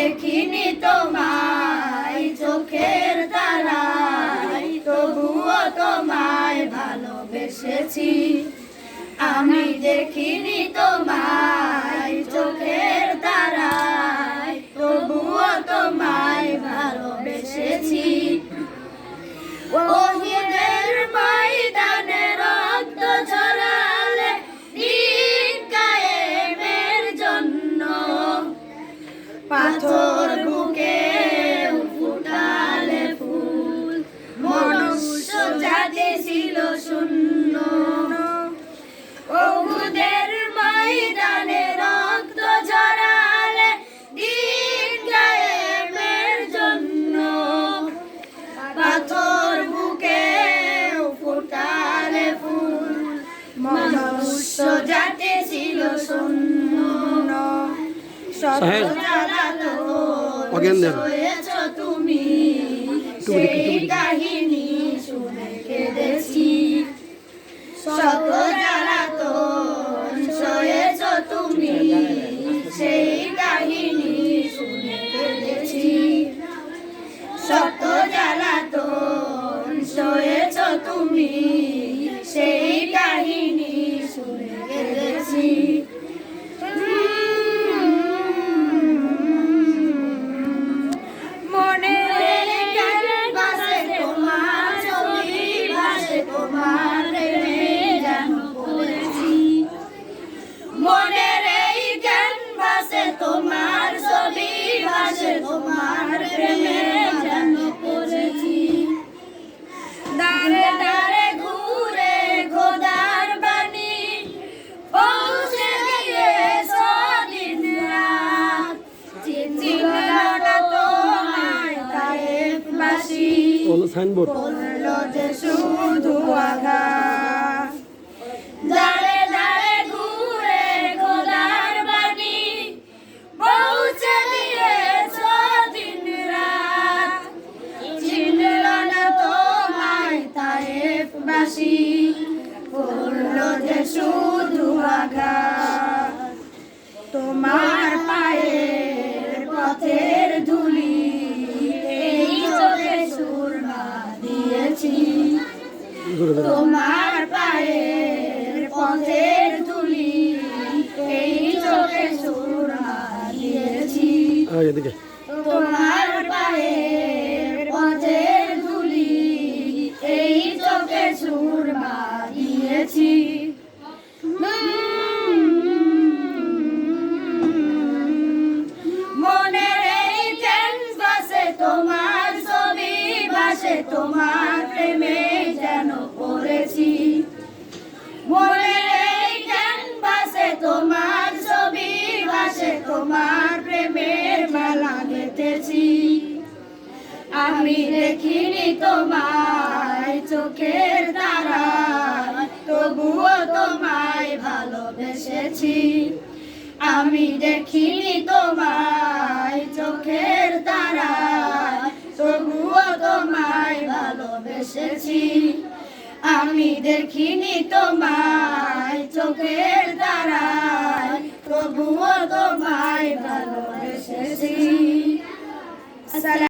দেখিনি তোমায় চোখের তারায়, তবুও তোমায় ভালোবেসেছি। আমি দেখিনি তোমায় চোখের তারায়, তবুও তোমায় ভালোবেসেছি। ওহিদের ময়দানে রক্ত ঝরালে দিন কায়েমের জন্য, পাথর বুকে ফুটালে ফুল, মনুষ্য জাতি ছিল শূন্য। ওহুদের ময়দানে রক্ত ঝরালে দিন কায়েমের জন্য, পাথর বুকে ফুটালে ফুল, মনুষ্য জাতি ছিল শূন্য। শত জ্বালাতন সয়েছ তুমি, সেই কাহিনী শুনে কেঁদেছি। শত জ্বালাতন সয়েছ তুমি, সেই কাহিনী শুনে কেঁদেছি। শত জ্বালাতন সয়েছ তুমি, সেই কাহিনী শুনে কেঁদেছি। মনের ক্যানভাসে তোমার ছবি ভাসে, তোমার প্রেমে যেন পড়েছি। মনের এই ক্যানভাসে তোমার ছবি ভাসে, তোমার প্রেমে যেন পড়েছি। দাঁড়ে দাঁড়ে ঘুরে খোদার বাণী পৌঁছে দিয়েছ দিন রাত, চিনছিল না তোমায় তায়েফবাসী, বলল যে শুধু আঘাত। দাঁড়ে দাঁড়ে ঘুরে খোদার বাণী পৌঁছে দিয়েছ দিন রাত, চিনল না তোমায় তায়েফবাসী, বলল যে শুধু আঘাত। তোমার পায়ের পথের ধুলি এই চোখে সুরমা দিয়েছি। তোমার পায়ের পথের ধুলি এই চোখে সুরমা দিয়েছি। তোমার পায়ের পথের ধুলি এই চোখে সুরমা দিয়েছি। মনের এই ক্যানভাসে তোমার ছবি ভাসে, তোমার প্রেমে যেন পড়েছি। মনের এই ক্যানভাসে তোমার ছবি ভাসে, তোমার প্রেমের মালা গেঁথেছি। আমি দেখিনি তোমায় চোখের তারায়, তবুও তোমায় ভালোবেসেছি। আমি দেখিনি তোমায় চোখের তারায়, তবুও তোমায় ভালোবেসেছি। আমি দেখিনি তোমায় চোখের তারায়।